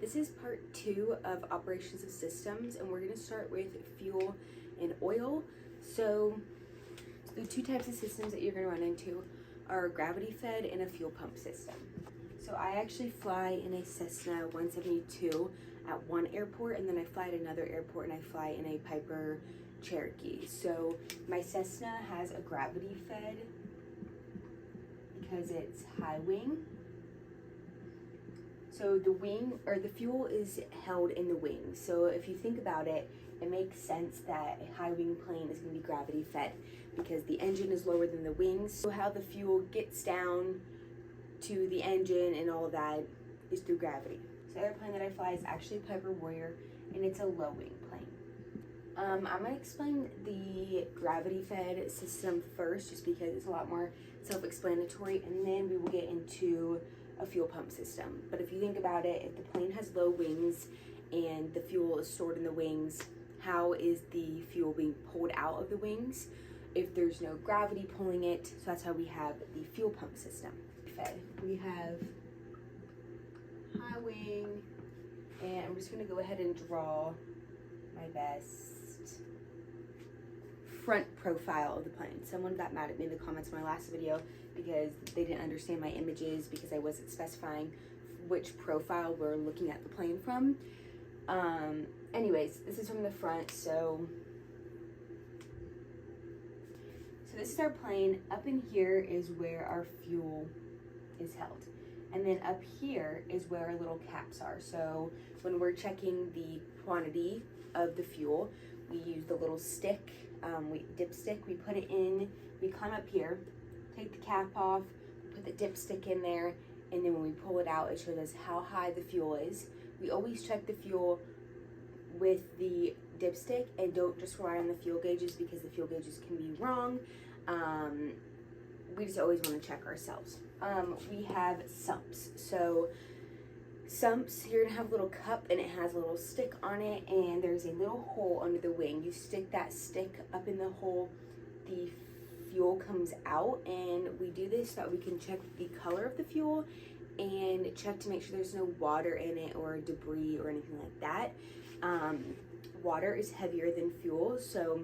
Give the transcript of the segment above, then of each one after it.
This is part 2 of operations of systems, and we're going to start with fuel and oil. So the two types of systems that you're going to run into are gravity fed and a fuel pump system. So I actually fly in a Cessna 172 at one airport, and then I fly at another airport, and I fly in a Piper Cherokee. So my Cessna has a gravity fed because it's high wing. So the wing, or the fuel, is held in the wings. So if you think about it, it makes sense that a high wing plane is going to be gravity fed because the engine is lower than the wings. So how the fuel gets down to the engine and all of that is through gravity. So the other plane that I fly is actually Piper Warrior, and it's a low wing plane. I'm going to explain the gravity fed system first, just because it's a lot more self-explanatory, and then we will get into a fuel pump system. But if you think about it, if the plane has low wings and the fuel is stored in the wings, how is the fuel being pulled out of the wings if there's no gravity pulling it? So that's how we have the fuel pump system. We have high wing, and I'm just going to go ahead and draw my best front profile of the plane. Someone got mad at me in the comments of my last video because they didn't understand my images because I wasn't specifying which profile we're looking at the plane from. Anyways, this is from the front. So this is our plane. Up in here is where our fuel is held. And then up here is where our little caps are. So when we're checking the quantity of the fuel, we use the little stick, dipstick, we put it in, we climb up here, take the cap off, put the dipstick in there, and then when we pull it out, it shows us how high the fuel is. We always check the fuel with the dipstick and don't just rely on the fuel gauges because the fuel gauges can be wrong. We just always want to check ourselves. We have sumps. So sumps, you're gonna have a little cup and it has a little stick on it, and there's a little hole under the wing. You stick that stick up in the hole, the fuel comes out, and we do this so that we can check the color of the fuel and check to make sure there's no water in it or debris or anything like that. Water is heavier than fuel, so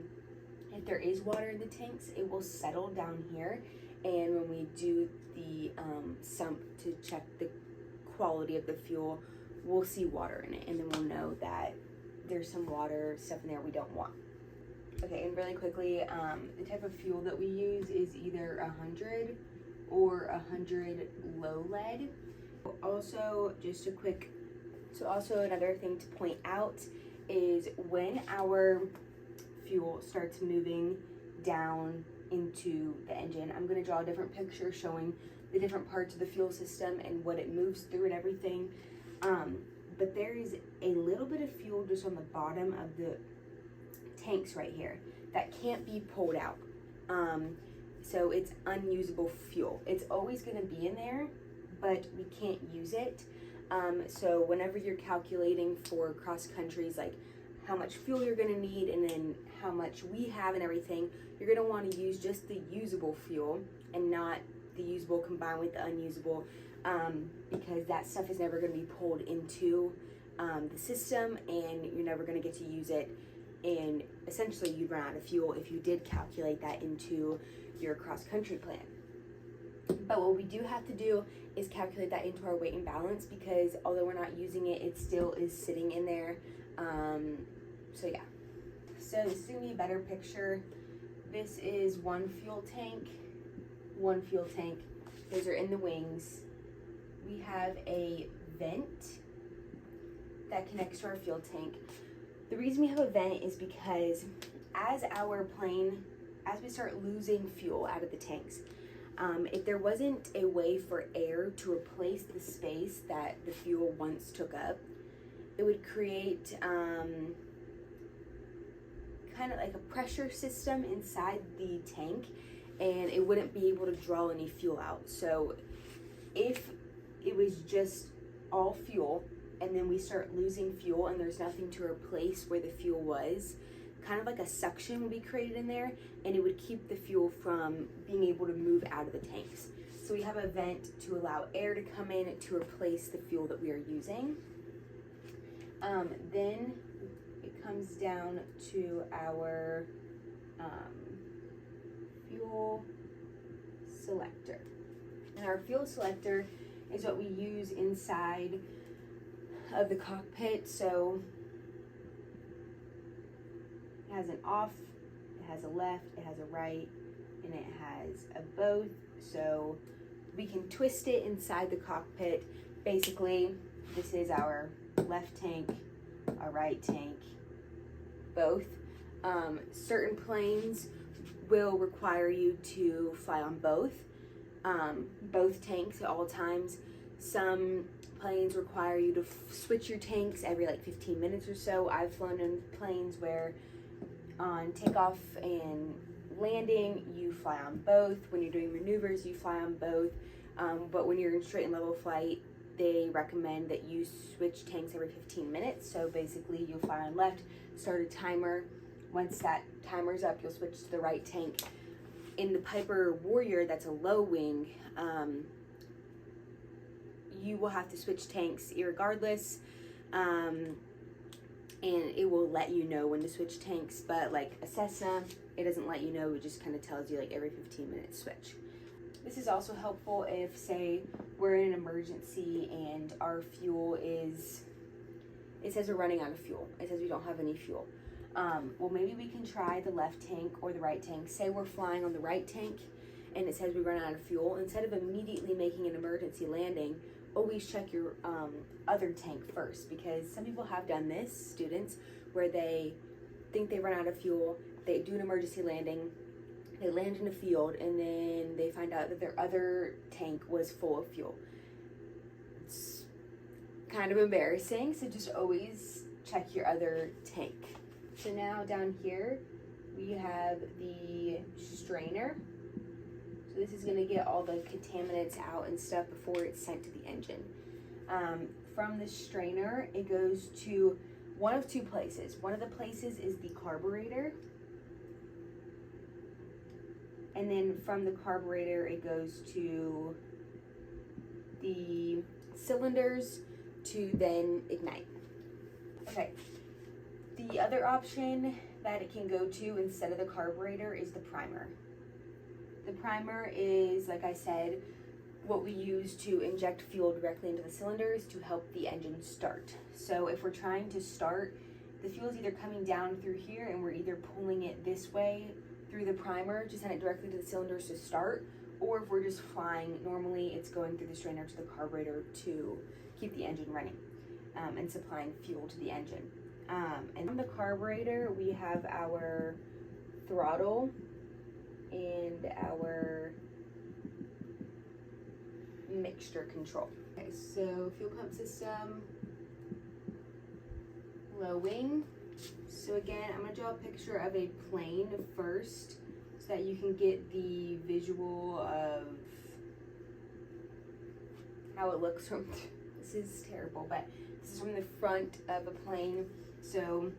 if there is water in the tanks, it will settle down here, and when we do the sump to check the quality of the fuel, we'll see water in it, and then we'll know that there's some water stuff in there we don't want. Okay, and really quickly, the type of fuel that we use is either 100 or 100 low lead. Also, also another thing to point out is when our fuel starts moving down into the engine, I'm going to draw a different picture showing the different parts of the fuel system and what it moves through and everything. But there is a little bit of fuel just on the bottom of the tanks right here that can't be pulled out. So it's unusable fuel. It's always going to be in there, but we can't use it. So whenever you're calculating for cross countries, like how much fuel you're going to need and then how much we have and everything, you're going to want to use just the usable fuel and not the usable combined with the unusable, because that stuff is never going to be pulled into the system, and you're never going to get to use it, and essentially you'd run out of fuel if you did calculate that into your cross-country plan. But what we do have to do is calculate that into our weight and balance, because although we're not using it, it still is sitting in there. So yeah, so this is going to be a better picture. This is one fuel tank. Those are in the wings. We have a vent that connects to our fuel tank. The reason we have a vent is because as we start losing fuel out of the tanks, if there wasn't a way for air to replace the space that the fuel once took up, it would create kind of like a pressure system inside the tank, and it wouldn't be able to draw any fuel out. So if it was just all fuel and then we start losing fuel and there's nothing to replace where the fuel was, kind of like a suction would be created in there, and it would keep the fuel from being able to move out of the tanks. So we have a vent to allow air to come in to replace the fuel that we are using. Then it comes down to our fuel selector. And our fuel selector is what we use inside of the cockpit. So it has an off, it has a left, it has a right, and it has a both. So we can twist it inside the cockpit. Basically, this is our left tank, our right tank, both. Certain planes will require you to fly on both tanks at all times. Some planes require you to switch your tanks every like 15 minutes or so. I've flown in planes where on takeoff and landing, you fly on both. When you're doing maneuvers, you fly on both. But when you're in straight and level flight, they recommend that you switch tanks every 15 minutes. So basically, you'll fly on left, start a timer. Once that timer's up, you'll switch to the right tank. In the Piper Warrior, that's a low wing, you will have to switch tanks irregardless. And it will let you know when to switch tanks, but like a Cessna, it doesn't let you know. It just kind of tells you like every 15 minutes switch. This is also helpful if, say, we're in an emergency and our fuel is, it says we're running out of fuel. It says we don't have any fuel. Well, maybe we can try the left tank or the right tank. Say we're flying on the right tank and it says we run out of fuel. Instead of immediately making an emergency landing, always check your other tank first, because some people have done this, students, where they think they run out of fuel, they do an emergency landing, they land in a field, and then they find out that their other tank was full of fuel. It's kind of embarrassing, so just always check your other tank. So now down here, we have the strainer. So this is gonna get all the contaminants out and stuff before it's sent to the engine. From the strainer, it goes to one of two places. One of the places is the carburetor. And then from the carburetor, it goes to the cylinders to then ignite. Okay, the other option that it can go to instead of the carburetor is the primer. The primer is, like I said, what we use to inject fuel directly into the cylinders to help the engine start. So if we're trying to start, the fuel is either coming down through here and we're either pulling it this way through the primer to send it directly to the cylinders to start, or if we're just flying normally, it's going through the strainer to the carburetor to keep the engine running and supplying fuel to the engine. And on the carburetor, we have our throttle and our mixture control. Okay, so fuel pump system, low wing. So again, I'm gonna draw a picture of a plane first so that you can get the visual of how it looks from, this is terrible, but this is from the front of a plane. So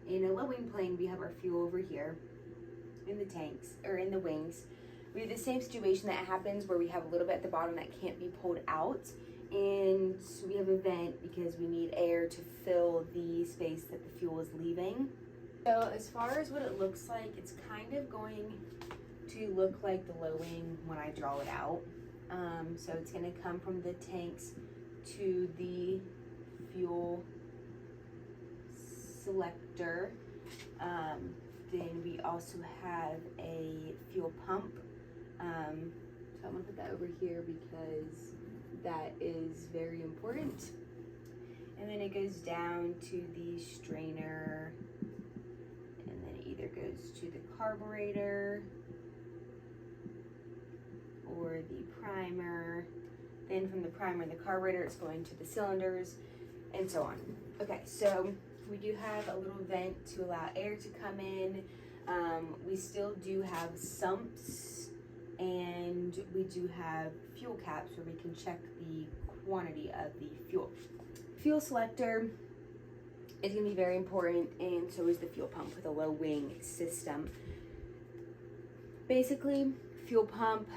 in a low wing plane, we have our fuel over here in the tanks, or in the wings. We have the same situation that happens where we have a little bit at the bottom that can't be pulled out, and we have a vent because we need air to fill the space that the fuel is leaving. So as far as what it looks like, it's kind of going to look like the low wing when I draw it out. So it's going to come from the tanks to the fuel selector. Then we also have a fuel pump. So I'm gonna put that over here because that is very important. And then it goes down to the strainer, and then it either goes to the carburetor or the primer. Then from the primer and the carburetor, it's going to the cylinders, and so on. Okay, so we do have a little vent to allow air to come in. We still do have sumps, and we do have fuel caps where we can check the quantity of the fuel. Fuel selector is going to be very important, and so is the fuel pump with a low wing system. Basically, fuel pump,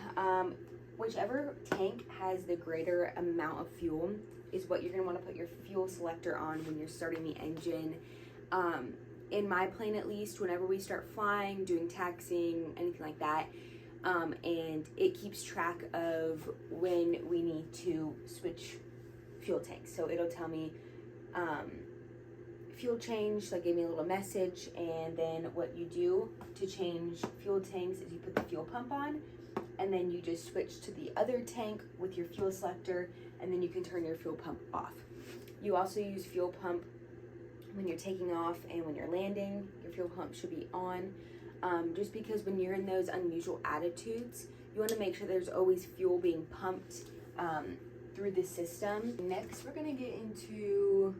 whichever tank has the greater amount of fuel is what you're going to want to put your fuel selector on when you're starting the engine. In my plane at least, whenever we start flying, doing taxiing, anything like that, and it keeps track of when we need to switch fuel tanks. So it'll tell me fuel change, so give me a little message, and then what you do to change fuel tanks is you put the fuel pump on, and then you just switch to the other tank with your fuel selector, and then you can turn your fuel pump off. You also use fuel pump when you're taking off and when you're landing. Your fuel pump should be on, just because when you're in those unusual attitudes, you want to make sure there's always fuel being pumped through the system. Next, we're going to get into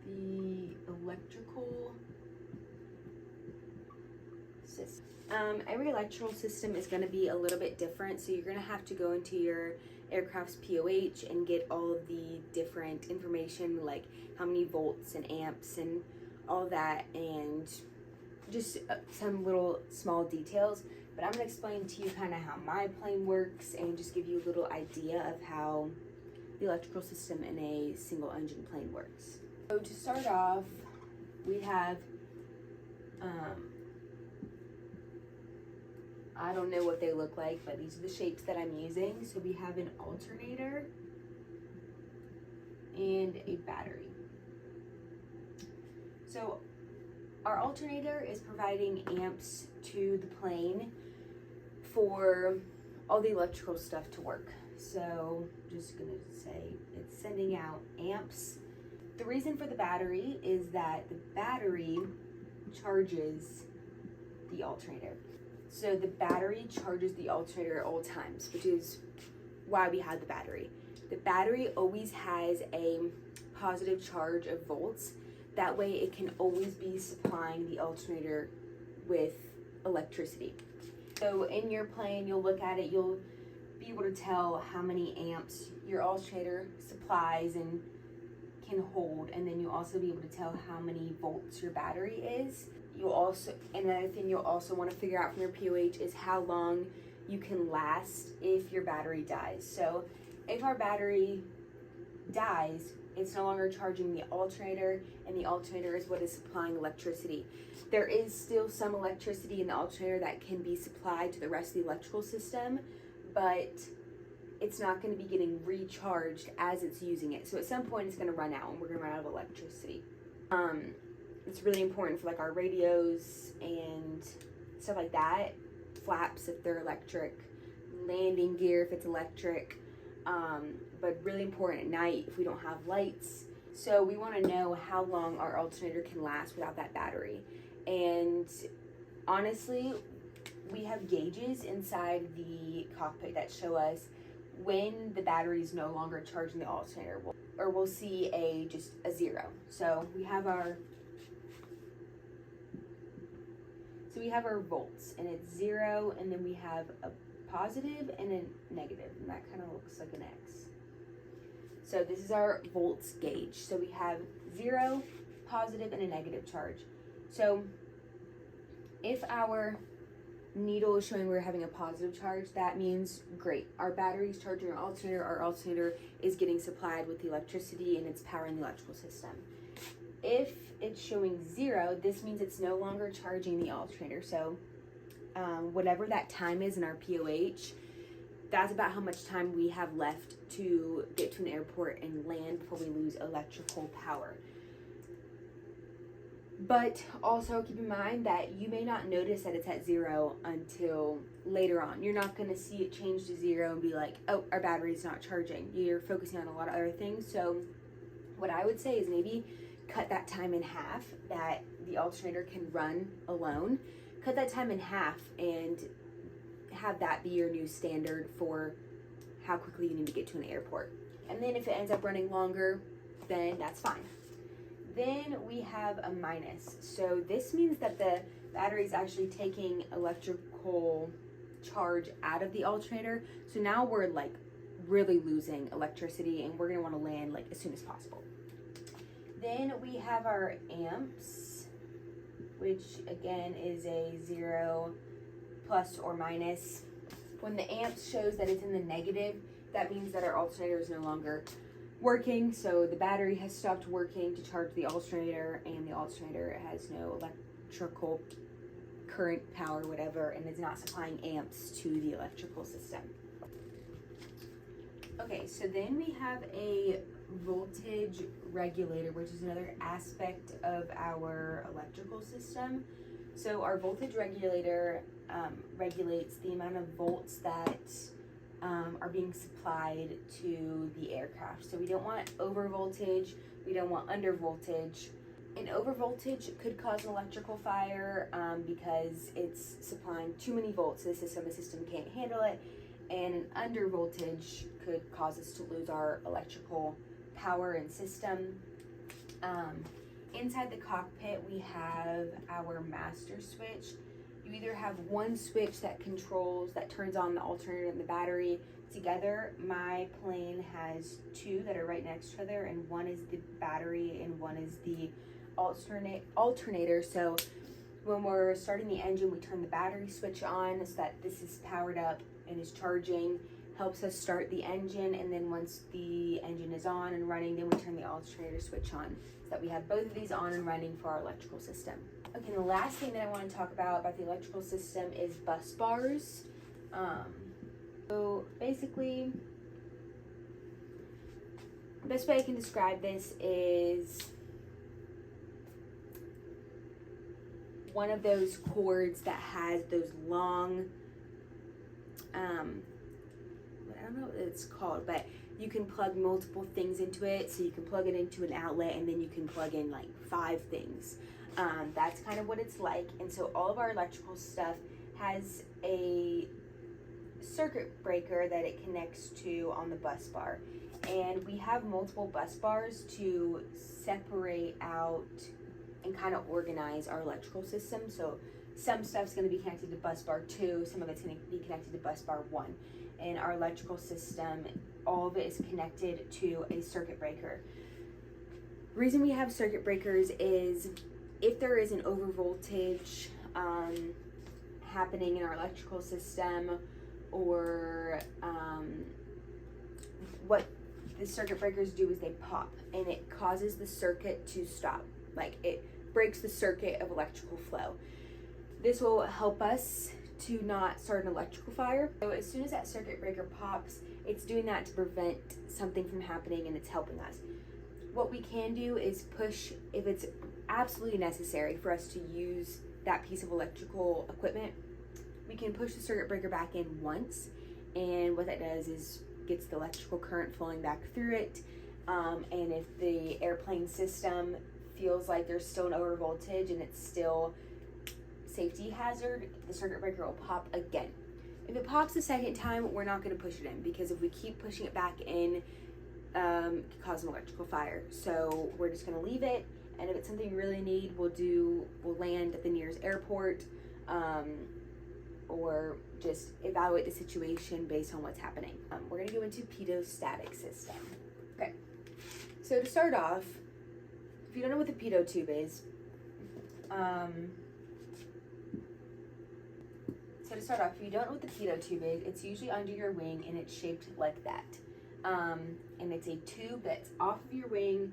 the electrical system. Every electrical system is going to be a little bit different, so you're going to have to go into your aircraft's POH and get all of the different information, like how many volts and amps and all that, and just some little small details. But I'm going to explain to you kind of how my plane works and just give you a little idea of how the electrical system in a single engine plane works. So to start off, we have I don't know what they look like, but these are the shapes that I'm using. So we have an alternator and a battery. So our alternator is providing amps to the plane for all the electrical stuff to work. So just gonna say it's sending out amps. The reason for the battery is that the battery charges the alternator. So the battery charges the alternator at all times, which is why we have the battery. The battery always has a positive charge of volts. That way it can always be supplying the alternator with electricity. So in your plane, you'll look at it, you'll be able to tell how many amps your alternator supplies and can hold, and then you'll also be able to tell how many volts your battery is. You'll also, another thing you'll also want to figure out from your POH is how long you can last if your battery dies. So if our battery dies, it's no longer charging the alternator, and the alternator is what is supplying electricity. There is still some electricity in the alternator that can be supplied to the rest of the electrical system, but it's not going to be getting recharged as it's using it. So at some point it's going to run out, and we're going to run out of electricity. It's really important for like our radios and stuff like that, flaps if they're electric, landing gear if it's electric, but really important at night if we don't have lights. So we want to know how long our alternator can last without that battery. And honestly, we have gauges inside the cockpit that show us when the battery is no longer charging the alternator, or we'll see just a zero. So we have our volts, and it's 0, and then we have a positive and a negative, and that kind of looks like an X. So this is our volts gauge. So we have 0, positive, and a negative charge. So if our needle is showing we're having a positive charge, that means great. Our battery is charging our alternator is getting supplied with the electricity and it's powering the electrical system. If it's showing 0, this means it's no longer charging the alternator. So whatever that time is in our POH, that's about how much time we have left to get to an airport and land before we lose electrical power. But also keep in mind that you may not notice that it's at 0 until later on. You're not going to see it change to 0 and be like, oh, our battery's not charging. You're focusing on a lot of other things. So what I would say is maybe cut that time in half that the alternator can run alone. Cut that time in half and have that be your new standard for how quickly you need to get to an airport. And then if it ends up running longer, then that's fine. Then we have a minus. So this means that the battery is actually taking electrical charge out of the alternator. So now we're like really losing electricity, and we're gonna wanna land like as soon as possible. Then we have our amps, which again is a 0 plus or minus. When the amps shows that it's in the negative, that means that our alternator is no longer working, so the battery has stopped working to charge the alternator, and the alternator has no electrical current, power, whatever, and is not supplying amps to the electrical system. Okay, so then we have a voltage regulator, which is another aspect of our electrical system. So our voltage regulator regulates the amount of volts that are being supplied to the aircraft. So we don't want over voltage, we don't want under voltage. An over voltage could cause an electrical fire because it's supplying too many volts to the system can't handle it. And an under voltage could cause us to lose our electrical power and system. Inside the cockpit, we have our master switch. You either have one switch that turns on the alternator and the battery together. My plane has two that are right next to each other, and one is the battery and one is the alternator. So when we're starting the engine, we turn the battery switch on so that this is powered up and is charging, helps us start the engine, and then once the engine is on and running, then we turn the alternator switch on, so that we have both of these on and running for our electrical system. Okay, and the last thing that I want to talk about the electrical system is bus bars. So basically, the best way I can describe this is one of those cords that has those long, I don't know what it's called, but you can plug multiple things into it. So you can plug it into an outlet, and then you can plug in like 5 things. That's kind of what it's like. And so all of our electrical stuff has a circuit breaker that it connects to on the bus bar. And we have multiple bus bars to separate out and kind of organize our electrical system. So some stuff's going to be connected to bus bar 2, some of it's going to be connected to bus bar 1. And our electrical system, all of it is connected to a circuit breaker. The reason we have circuit breakers is if there is an overvoltage happening in our electrical system, or what the circuit breakers do is they pop, and it causes the circuit to stop. Like, it breaks the circuit of electrical flow. This will help us to not start an electrical fire. So as soon as that circuit breaker pops, it's doing that to prevent something from happening, and it's helping us. What we can do is push, if it's absolutely necessary for us to use that piece of electrical equipment, we can push the circuit breaker back in once, and what that does is gets the electrical current flowing back through it. And if the airplane system feels like there's still an over voltage and it's still safety hazard, the circuit breaker will pop again. If it pops a second time, we're not going to push it in, because if we keep pushing it back in, it can cause an electrical fire. So we're just going to leave it, and if it's something we really need, we'll land at the nearest airport, or just evaluate the situation based on what's happening. We're going to go into Pitot-static system. Okay, so to start off, if you don't know what the pitot tube is, it's usually under your wing, and it's shaped like that. And it's a tube that's off of your wing.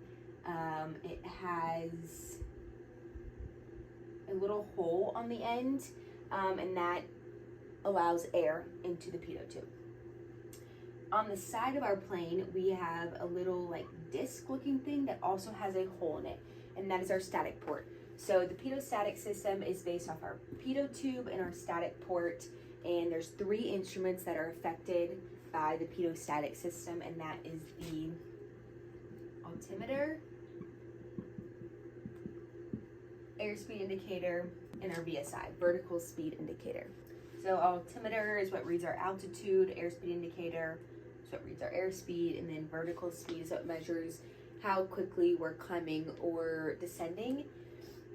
It has a little hole on the end, and that allows air into the pitot tube. On the side of our plane, we have a little like disc looking thing that also has a hole in it, and that is our static port. So the pitot-static system is based off our pitot tube and our static port, and there's 3 instruments that are affected by the pitot-static system, and that is the altimeter, airspeed indicator, and our VSI, vertical speed indicator. So altimeter is what reads our altitude, airspeed indicator is what reads our airspeed, and then vertical speed is what measures how quickly we're climbing or descending.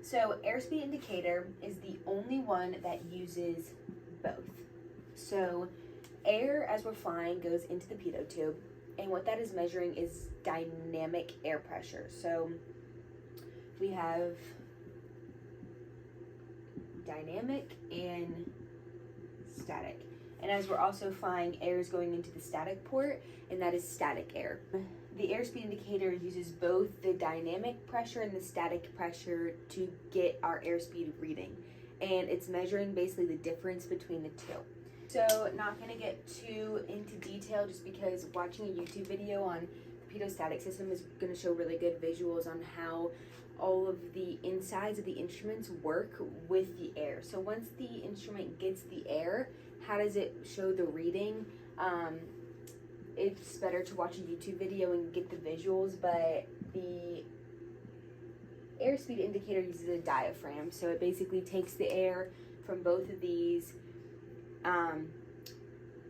So airspeed indicator is the only one that uses both. So air, as we're flying, goes into the pitot tube, and what that is measuring is dynamic air pressure. So we have dynamic and static. And as we're also flying, air is going into the static port, and that is static air. the airspeed indicator uses both the dynamic pressure and the static pressure to get our airspeed reading. And it's measuring basically the difference between the two. So not gonna get too into detail just because watching a YouTube video on the pitot-static system is gonna show really good visuals on how all of the insides of the instruments work with the air. So once the instrument gets the air, how does it show the reading? It's better to watch a YouTube video and get the visuals, but the airspeed indicator uses a diaphragm. So it basically takes the air from both of these,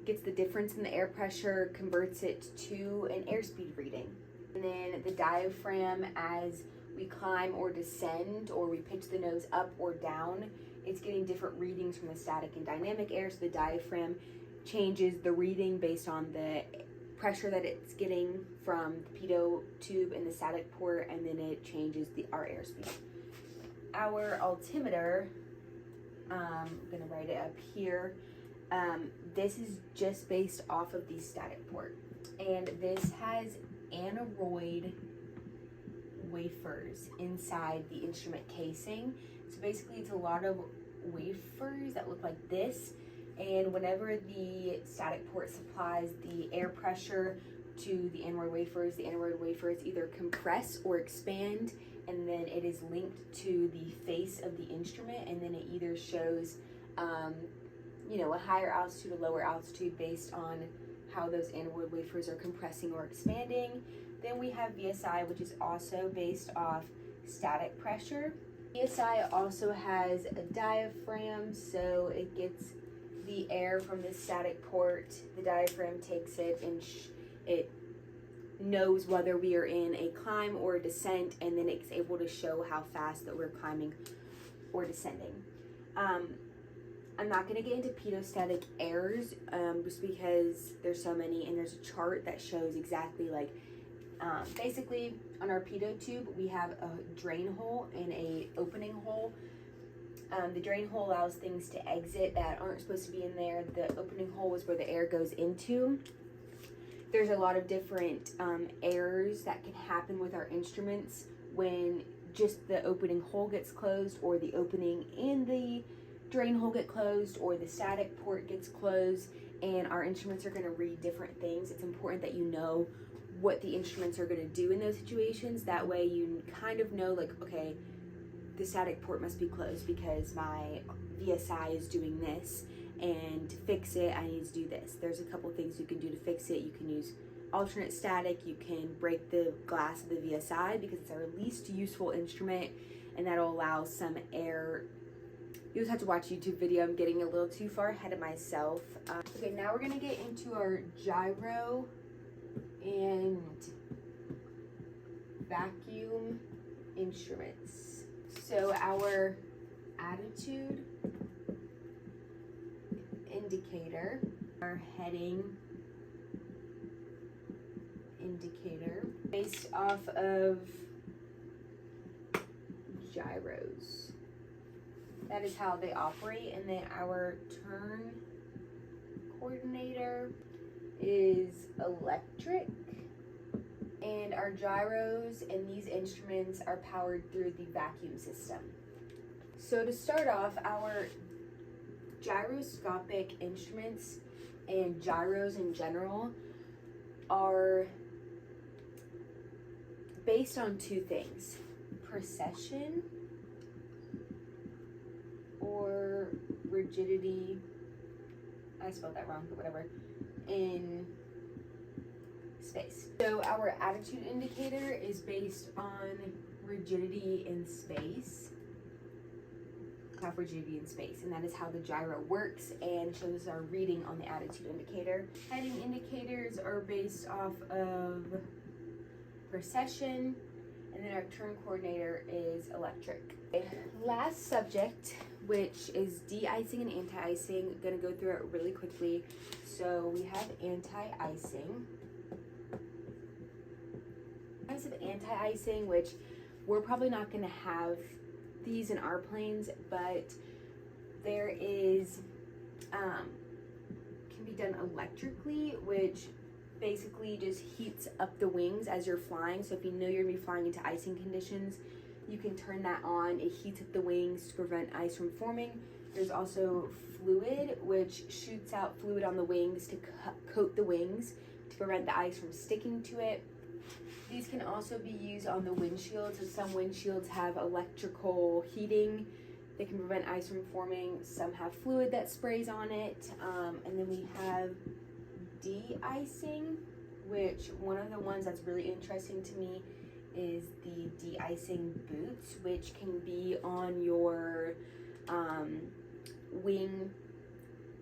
gets the difference in the air pressure, converts it to an airspeed reading. And then the diaphragm, as we climb or descend, or we pitch the nose up or down, it's getting different readings from the static and dynamic air. So the diaphragm changes the reading based on the pressure that it's getting from the pitot tube and the static port, and then it changes our airspeed. Our altimeter, I'm gonna write it up here. This is just based off of the static port, and this has aneroid wafers inside the instrument casing. So basically it's a lot of wafers that look like this, and whenever the static port supplies the air pressure to the aneroid wafers either compress or expand, and then it is linked to the face of the instrument, and then it either shows a higher altitude or lower altitude based on how those aneroid wafers are compressing or expanding. Then we have VSI, which is also based off static pressure. VSI also has a diaphragm, so it gets the air from the static port. The diaphragm takes it and it knows whether we are in a climb or a descent, and then it's able to show how fast that we're climbing or descending. I'm not going to get into pitot-static errors just because there's so many, and there's a chart that shows exactly basically on our pitot tube we have a drain hole and a opening hole. The drain hole allows things to exit that aren't supposed to be in there. The opening hole is where the air goes into. There's a lot of different errors that can happen with our instruments when just the opening hole gets closed, or the opening in the drain hole get closed, or the static port gets closed, and our instruments are going to read different things. It's important that you know what the instruments are going to do in those situations. That way you kind of know, like, okay, the static port must be closed because my VSI is doing this, and to fix it I need to do this. There's a couple things you can do to fix it. You can use alternate static, you can break the glass of the VSI because it's our least useful instrument, and that'll allow some air. You just have to watch a YouTube video. I'm getting a little too far ahead of myself. Okay, now we're gonna get into our gyro and vacuum instruments. So our attitude indicator, our heading indicator, based off of gyros. That is how they operate. And then our turn coordinator is electric, and our gyros and these instruments are powered through the vacuum system. So to start off, our gyroscopic instruments and gyros in general are based on two things: precession or rigidity. I spelled that wrong, but whatever. In space. So our attitude indicator is based on rigidity in space. Have rigidity in space, and that is how the gyro works and shows our reading on the attitude indicator. Heading indicators are based off of precession, and then our turn coordinator is electric. Okay. Last subject, which is de-icing and anti-icing. I'm gonna go through it really quickly. So we have anti-icing. Types of anti-icing, which we're probably not gonna have these in our planes, but there is can be done electrically, which basically just heats up the wings as you're flying. So if you know you're gonna be flying into icing conditions, you can turn that on. It heats up the wings to prevent ice from forming. There's also fluid, which shoots out fluid on the wings to coat the wings to prevent the ice from sticking to it. These can also be used on the windshields. So some windshields have electrical heating that can prevent ice from forming. Some have fluid that sprays on it. And then we have de-icing, which one of the ones that's really interesting to me is the de-icing boots, which can be on your wing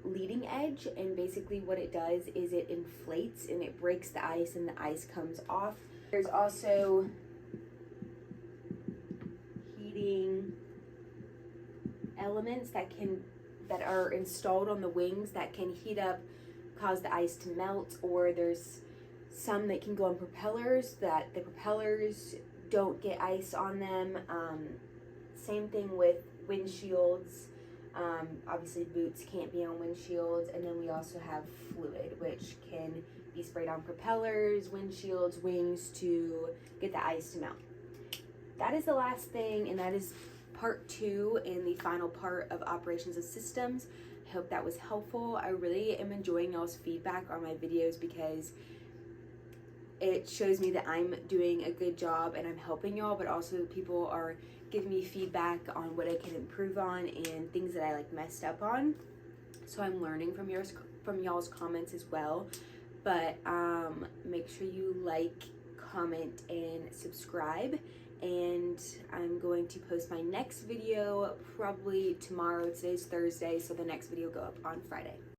leading edge. And basically what it does is it inflates and it breaks the ice and the ice comes off. There's also heating elements that are installed on the wings that can heat up, cause the ice to melt, or there's some that can go on propellers that the propellers don't get ice on them. Same thing with windshields. Obviously boots can't be on windshields. And then we also have fluid, which can be sprayed on propellers, windshields, wings to get the ice to melt. That is the last thing, and that is part 2 and the final part of operations of systems. I hope that was helpful. I really am enjoying y'all's feedback on my videos because it shows me that I'm doing a good job and I'm helping y'all, but also people are giving me feedback on what I can improve on and things that I like messed up on. So I'm learning from y'all's comments as well. But make sure you like, comment, and subscribe. And I'm going to post my next video probably tomorrow. Today's Thursday, so the next video will go up on Friday.